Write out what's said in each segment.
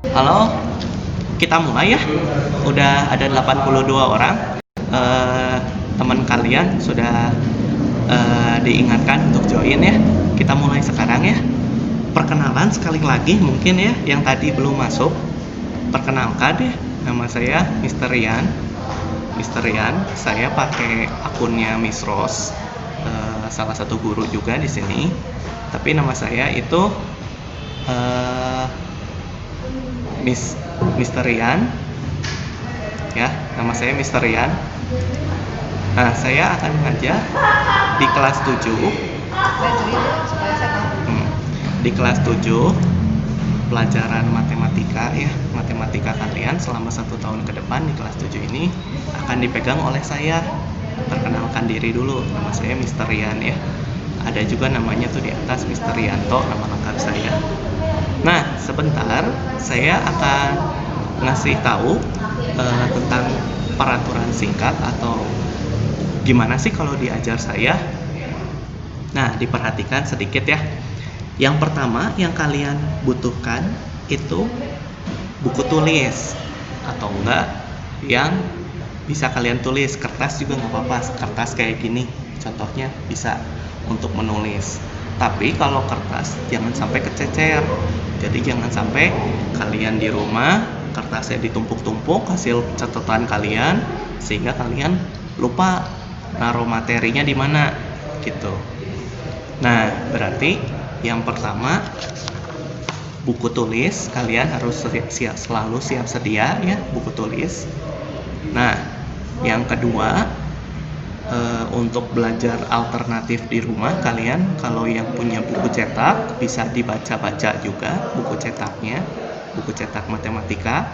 Halo, kita mulai ya. Udah ada 82 orang. Eh, Teman kalian sudah diingatkan untuk join ya. Kita mulai sekarang ya. Perkenalan sekali lagi mungkin ya, yang tadi belum masuk. Perkenalkan ya, nama saya Mister Rian. Mister Rian, saya pakai akunnya Miss Rose, salah satu guru juga di sini. Tapi nama saya itu eh, Mister Rian ya, nama saya Mister Rian. Nah, saya akan mengajar di kelas 7. Di kelas 7 pelajaran matematika ya. Matematika kalian selama 1 tahun ke depan di kelas 7 ini akan dipegang oleh saya. Perkenalkan diri dulu, nama saya Mister Rian ya. Ada juga namanya tuh di atas, Mister Rianto, nama lengkap saya. Nah, sebentar saya akan ngasih tahu tentang peraturan singkat atau gimana sih kalau diajar saya. Nah, diperhatikan sedikit ya. Yang pertama yang kalian butuhkan itu buku tulis, atau enggak yang bisa kalian tulis, kertas juga nggak apa-apa, kertas kayak gini contohnya bisa untuk menulis. Tapi kalau kertas jangan sampai kececer, jadi jangan sampai kalian di rumah kertasnya ditumpuk-tumpuk hasil catatan kalian sehingga kalian lupa naruh materinya di mana gitu. Nah, berarti yang pertama buku tulis, kalian harus selalu siap sedia ya buku tulis. Nah, yang kedua untuk belajar alternatif di rumah, kalian kalau yang punya buku cetak bisa dibaca-baca juga buku cetaknya, buku cetak matematika,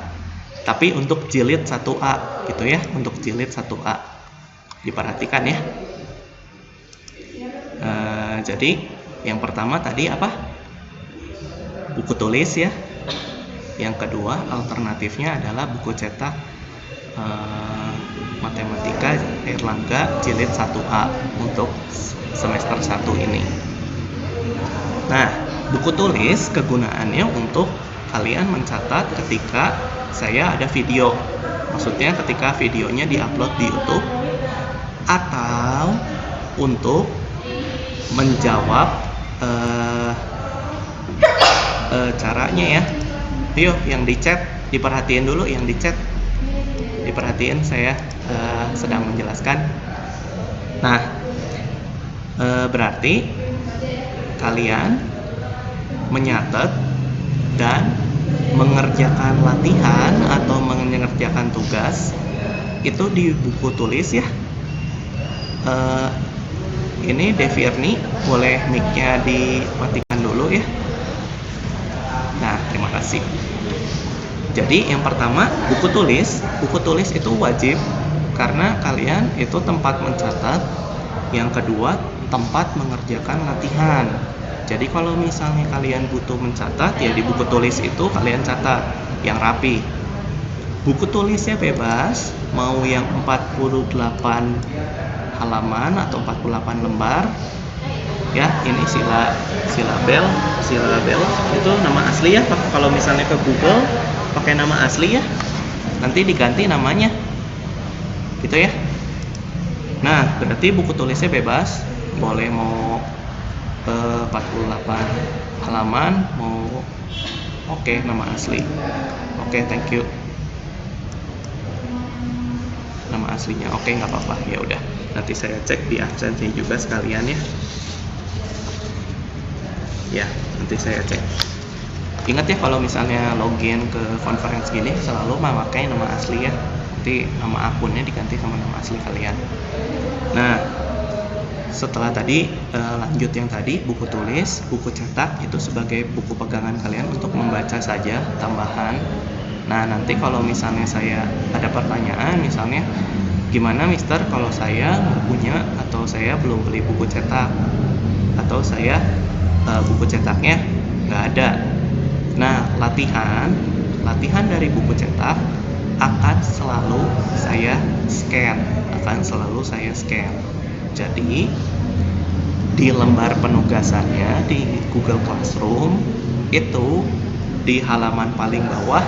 tapi untuk jilid 1A gitu ya, untuk jilid 1A diperhatikan ya. Jadi yang pertama tadi apa? Buku tulis ya. Yang kedua alternatifnya adalah buku cetak matematika Erlangga jilid 1A untuk semester 1 ini. Nah, buku tulis kegunaannya untuk kalian mencatat ketika saya ada video. Maksudnya ketika videonya diupload di YouTube, atau untuk menjawab caranya ya. Yuk, yang di chat diperhatiin dulu, yang di chat diperhatiin, saya sedang menjelaskan. Nah, berarti kalian menyatet dan mengerjakan latihan atau mengerjakan tugas itu di buku tulis ya. Ini Devirni, boleh mic-nya dimatikan dulu ya. Nah, terima kasih. Jadi yang pertama buku tulis itu wajib karena kalian itu tempat mencatat. Yang kedua tempat mengerjakan latihan. Jadi kalau misalnya kalian butuh mencatat ya di buku tulis itu kalian catat yang rapi. Buku tulisnya bebas, mau yang 48 halaman atau 48 lembar ya. Ini silabel itu nama asli ya. Kalau misalnya ke Google pakai nama asli ya, nanti diganti namanya gitu ya. Nah, berarti buku tulisnya bebas, boleh mau 48 halaman, mau nama asli. Thank you. Nama aslinya nggak apa-apa, ya udah, nanti saya cek di absensi juga sekalian ya, nanti saya cek. Ingat ya, kalau misalnya login ke conference gini selalu memakai nama asli ya, nanti nama akunnya diganti sama nama asli kalian. Nah, setelah tadi lanjut yang tadi buku tulis, buku cetak itu sebagai buku pegangan kalian untuk membaca saja tambahan. Nah, nanti kalau misalnya saya ada pertanyaan, misalnya gimana Mister kalau saya nggak punya atau saya belum beli buku cetak, atau saya buku cetaknya nggak ada. Nah, latihan dari buku cetak akan selalu saya scan. Jadi di lembar penugasannya di Google Classroom itu di halaman paling bawah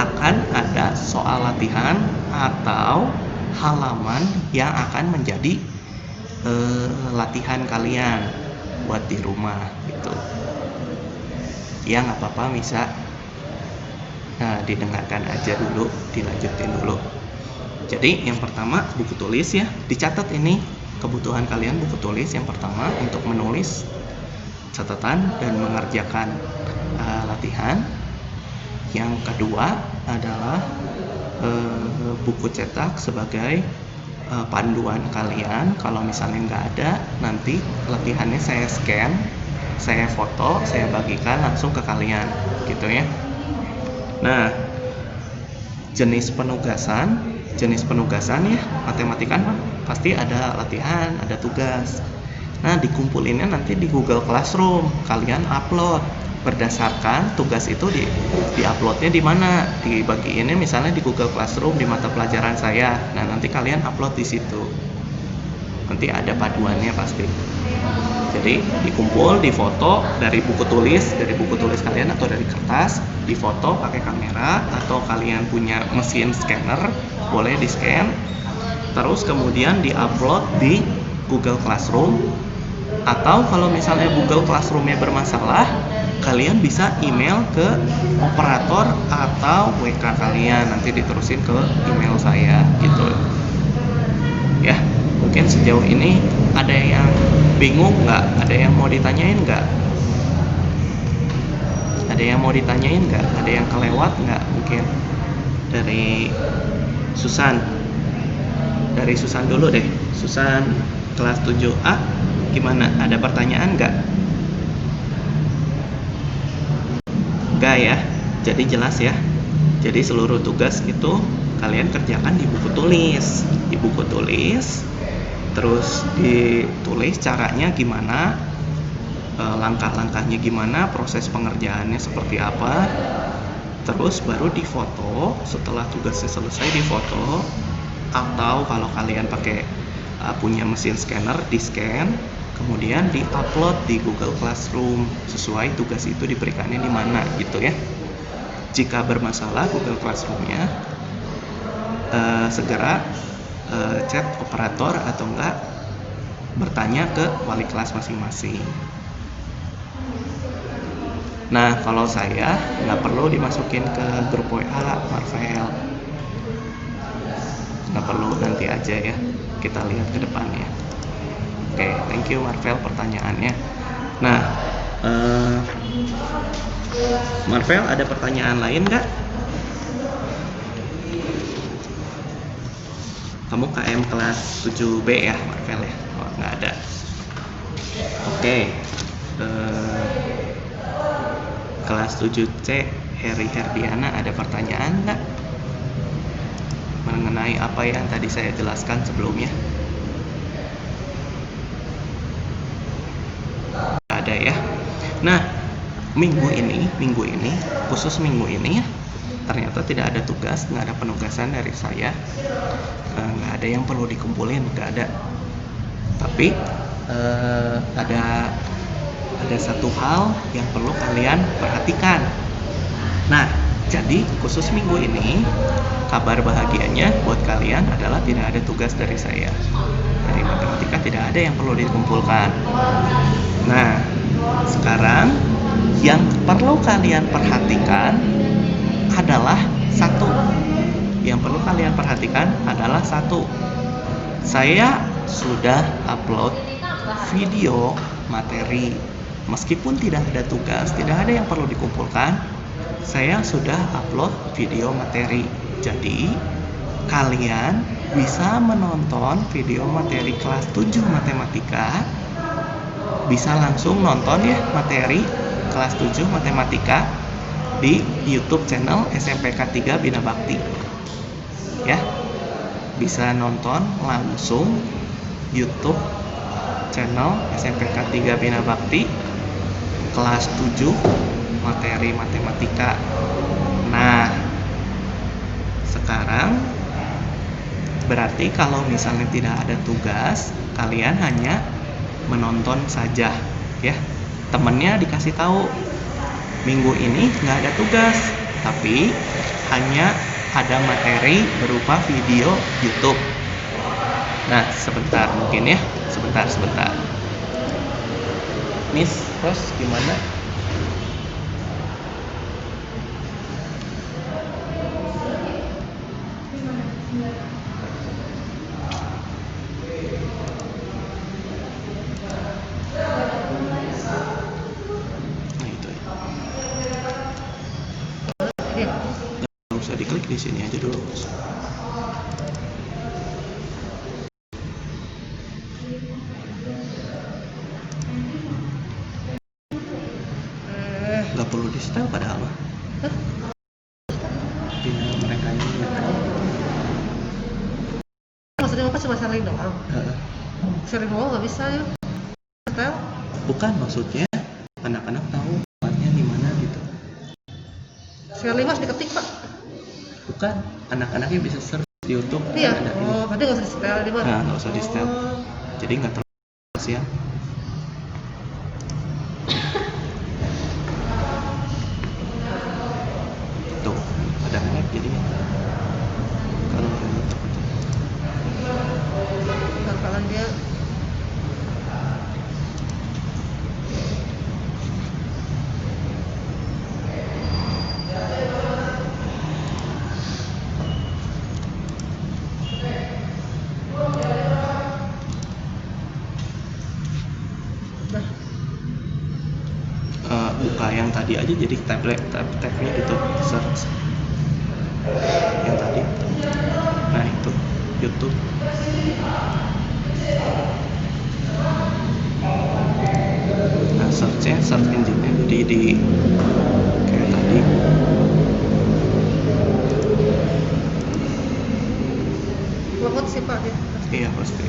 akan ada soal latihan atau halaman yang akan menjadi latihan kalian buat di rumah gitu. Ya nggak apa-apa, bisa didengarkan aja dulu, dilanjutin dulu. Jadi yang pertama buku tulis ya, dicatat ini kebutuhan kalian. Buku tulis yang pertama untuk menulis catatan dan mengerjakan latihan. Yang kedua adalah buku cetak sebagai panduan kalian. Kalau misalnya nggak ada, nanti latihannya saya scan, saya foto, saya bagikan langsung ke kalian gitu ya. Nah, jenis penugasan ya, matematika kan pasti ada latihan, ada tugas. Nah, dikumpulinnya nanti di Google Classroom, kalian upload berdasarkan tugas itu di-uploadnya di mana, dibagiinnya misalnya di Google Classroom di mata pelajaran saya. Nah, nanti kalian upload di situ. Nanti ada paduannya pasti. Jadi dikumpul, difoto dari buku tulis kalian atau dari kertas, difoto pakai kamera atau kalian punya mesin scanner, boleh di-scan. Terus kemudian di-upload di Google Classroom, atau kalau misalnya Google Classroom-nya bermasalah, kalian bisa email ke operator atau WK kalian, nanti diterusin ke email saya gitu ya. Mungkin sejauh ini ada yang bingung nggak? Ada yang mau ditanyain nggak? Ada yang mau ditanyain nggak? Ada yang kelewat nggak? Mungkin dari Susan. Dari Susan dulu deh. Susan kelas 7A, gimana? Ada pertanyaan nggak? Nggak ya? Jadi jelas ya. Jadi seluruh tugas itu kalian kerjakan di buku tulis. Di buku tulis, terus ditulis caranya gimana, langkah-langkahnya gimana, proses pengerjaannya seperti apa, terus baru difoto. Setelah tugasnya selesai difoto, atau kalau kalian pakai punya mesin scanner, di scan, kemudian di-upload di Google Classroom sesuai tugas itu diberikannya di mana gitu ya. Jika bermasalah Google Classroom-nya, segera chat operator atau enggak bertanya ke wali kelas masing-masing. Nah, kalau saya nggak perlu dimasukin ke grup WA Marvel, nggak perlu, nanti aja ya, kita lihat ke depannya. Oke, thank you Marvel pertanyaannya. Nah, Marvel ada pertanyaan lain nggak? Kamu KM kelas 7B ya Marvel ya? Oh, nggak ada. Oke. Kelas 7C Heri Herdiana ada pertanyaan nggak mengenai apa yang tadi saya jelaskan sebelumnya? Ada ya. Nah, minggu ini khusus minggu ini ya, ternyata tidak ada tugas, nggak ada penugasan dari saya, nggak ada yang perlu dikumpulin, nggak ada. Tapi ada satu hal yang perlu kalian perhatikan. Nah, jadi khusus minggu ini kabar bahagianya buat kalian adalah tidak ada tugas dari saya. Dari matematika tidak ada yang perlu dikumpulkan. Nah, sekarang yang perlu kalian perhatikan adalah satu. Yang perlu kalian perhatikan adalah satu. Saya sudah upload video materi. Meskipun tidak ada tugas, tidak ada yang perlu dikumpulkan, saya sudah upload video materi. Jadi, kalian bisa menonton video materi kelas 7 matematika. Bisa langsung nonton ya materi kelas 7 matematika di YouTube channel SMPK 3 Bina Bakti. Ya. Bisa nonton langsung YouTube channel SMPK 3 Bina Bakti kelas 7 materi matematika. Nah, sekarang berarti kalau misalnya tidak ada tugas, kalian hanya menonton saja ya. Temennya dikasih tahu, minggu ini nggak ada tugas, tapi hanya ada materi berupa video YouTube. Nah, sebentar mungkin ya, sebentar. Miss Ros, gimana? Nah, itu ya. Nggak usah diklik, di sini aja dulu. Nggak perlu di setel padahal mah. Tinggal mereka ini nyetel. Maksudnya Bapak cuma sharing doang? Sharing doang nggak bisa ya? Setel? Bukan, maksudnya anak-anak tahu tempatnya di mana gitu. Sharing mas diketik Pak? Bukan, anak-anaknya bisa search di YouTube. Iya. Ada ini. Oh, berarti nggak usah di setel ini Mas? Nah, nggak usah di setel. Jadi nggak terlalu siang. Tuh, ada lag jadinya. Kalau bakalan dia buka yang tadi aja, jadi tabnya gitu, search yang tadi. Nah, itu YouTube. Nah, search engine-nya di kayak tadi. banget sih Pak dia. Iya pasti.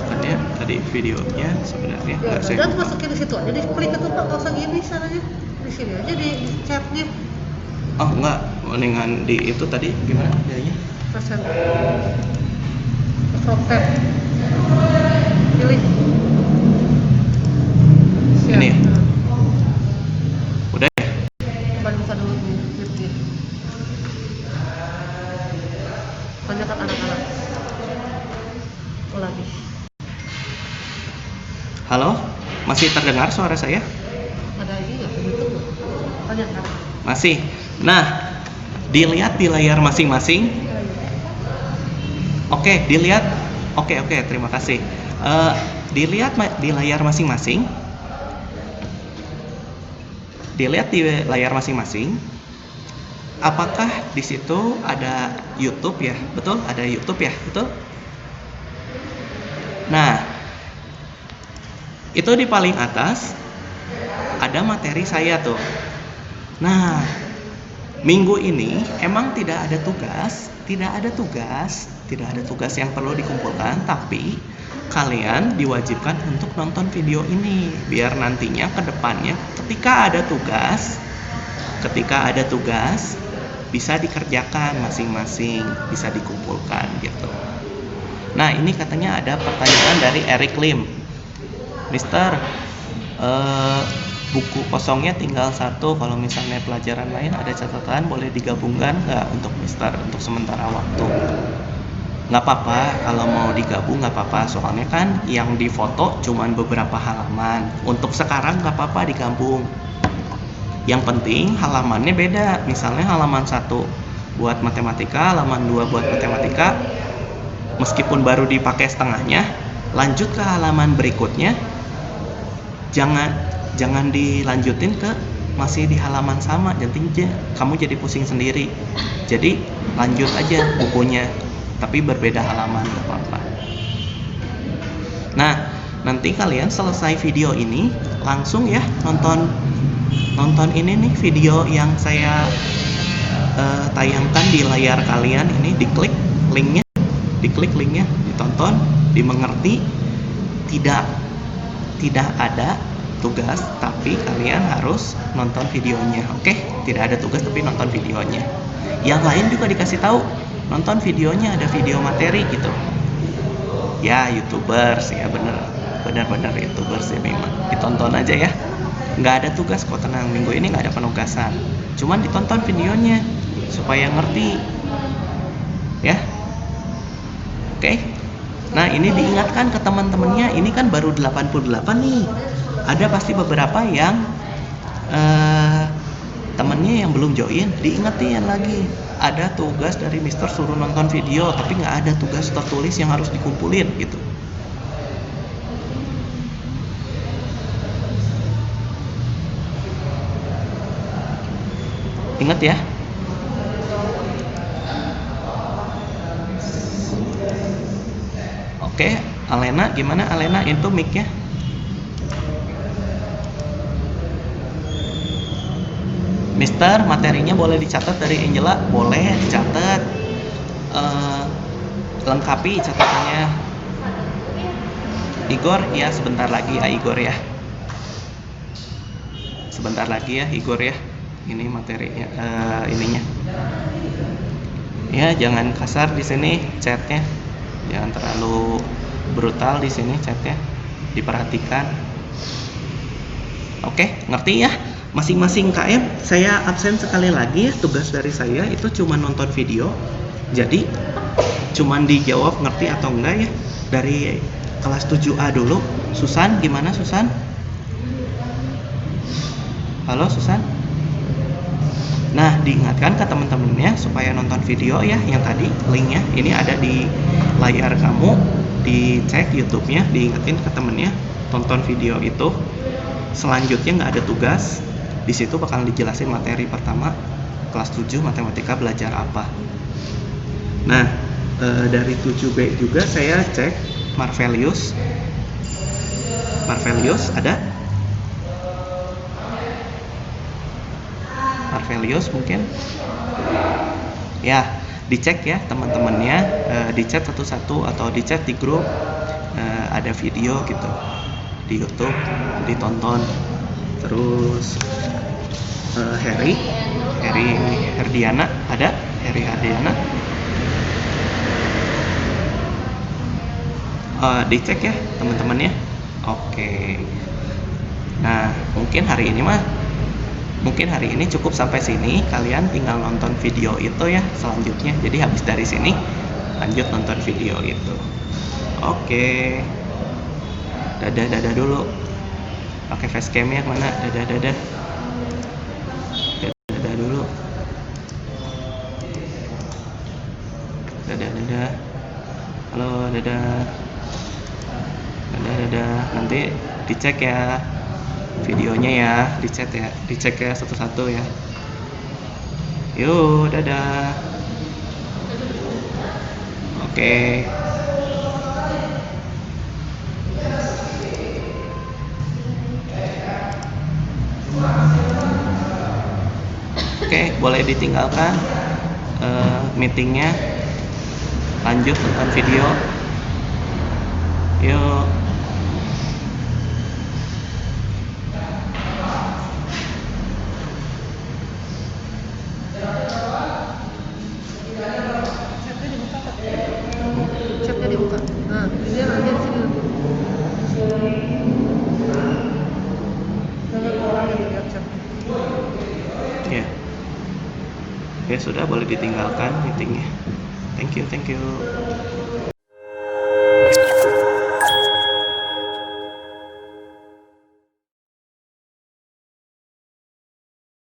Makanya tadi videonya sebenarnya nggak saya Dan buka. masukin di situ aja, di klik itu Pak, nggak usah gini caranya. Di sini aja di chatnya. Oh enggak, mendingan di itu tadi gimana jadinya? Persen. From tab. Pilih. Siap. Ini ya? Udah ya? Baru buka dulu YouTube. Tanyakan anak-anak. Lagi. Halo, masih terdengar suara saya? Ada ini nggak? YouTube nggak? Tanyakan. Masih. Nah, dilihat di layar masing-masing. Oke, dilihat. Oke, terima kasih. Dilihat di layar masing-masing. Dilihat di layar masing-masing. Apakah di situ ada YouTube ya? Betul, ada YouTube ya, betul? Nah, itu di paling atas ada materi saya tuh. Nah, minggu ini emang tidak ada tugas yang perlu dikumpulkan, tapi kalian diwajibkan untuk nonton video ini biar nantinya ke depannya ketika ada tugas bisa dikerjakan masing-masing, bisa dikumpulkan gitu. Nah, ini katanya ada pertanyaan dari Eric Lim. Mister, buku kosongnya tinggal 1, kalau misalnya pelajaran lain ada catatan, boleh digabungkan nggak untuk Mister untuk sementara waktu? Nggak apa-apa, kalau mau digabung nggak apa-apa, soalnya kan yang difoto cuman beberapa halaman. Untuk sekarang nggak apa-apa digabung. Yang penting halamannya beda, misalnya halaman 1 buat matematika, halaman 2 buat matematika, meskipun baru dipakai setengahnya, lanjut ke halaman berikutnya, jangan dilanjutin ke masih di halaman sama, nanti kamu jadi pusing sendiri. Jadi lanjut aja bukunya, tapi berbeda halaman, gak apa-apa. Nah, nanti kalian selesai video ini langsung ya nonton ini nih video yang saya tayangkan di layar kalian ini, diklik linknya, ditonton, dimengerti. Tidak ada tugas, tapi kalian harus nonton videonya. Oke? Tidak ada tugas tapi nonton videonya. Yang lain juga dikasih tahu, nonton videonya, ada video materi gitu. Ya, YouTubers ya, bener YouTubers ya, memang ditonton aja ya. Nggak ada tugas kok, tenang, minggu ini nggak ada penugasan, cuman ditonton videonya supaya ngerti ya. Oke. Nah, ini diingatkan ke teman-temannya, ini kan baru 88 nih. Ada pasti beberapa yang temennya yang belum join, diingetin lagi. Ada tugas dari Mister suruh nonton video, tapi nggak ada tugas tertulis yang harus dikumpulin gitu. Ingat ya. Oke, Alena gimana? Alena itu mic-nya. Mister, materinya boleh dicatat dari Angela? Boleh dicatat. Lengkapi catatannya. Igor, ya sebentar lagi ya Igor ya. Sebentar lagi ya Igor ya. Ini materinya, ininya. Ya, jangan kasar di sini chatnya. Jangan terlalu brutal di sini chatnya. Diperhatikan. Oke, ngerti ya? Masing-masing KM saya absen sekali lagi ya. Tugas dari saya itu cuma nonton video. Jadi cuman dijawab ngerti atau enggak ya. Dari kelas 7A dulu. Susan, gimana Susan? Halo Susan? Nah, diingatkan ke teman-temannya supaya nonton video ya, yang tadi linknya ini ada di layar kamu, dicek YouTube-nya, diingetin ke temennya tonton video itu. Selanjutnya nggak ada tugas, di situ bakal dijelasin materi pertama kelas 7 matematika belajar apa. Nah, dari 7B juga saya cek Marvelius ada? Marvelius mungkin ya, dicek ya teman-temannya, dicek satu-satu atau dicek di grup, ada video gitu di YouTube, ditonton. Terus Herdiana ada? Heri Herdiana dicek ya teman-temannya. Oke. Nah, mungkin hari ini cukup sampai sini. Kalian tinggal nonton video itu ya selanjutnya. Jadi habis dari sini lanjut nonton video itu. Oke. Dadah dulu. Pakai facecam-nya mana? Dadah dulu. Dadah. Halo, dadah. Nanti dicek ya videonya ya, dicek ya satu-satu ya. Yuk, dadah. Oke. Oke, boleh ditinggalkan meetingnya. Lanjut nonton video. Yuk. Chatnya dibuka. Nah, ini nanti di sini. Jangan orang yang lihat chatnya. Ya. Ya sudah, boleh ditinggalkan meetingnya. Thank you.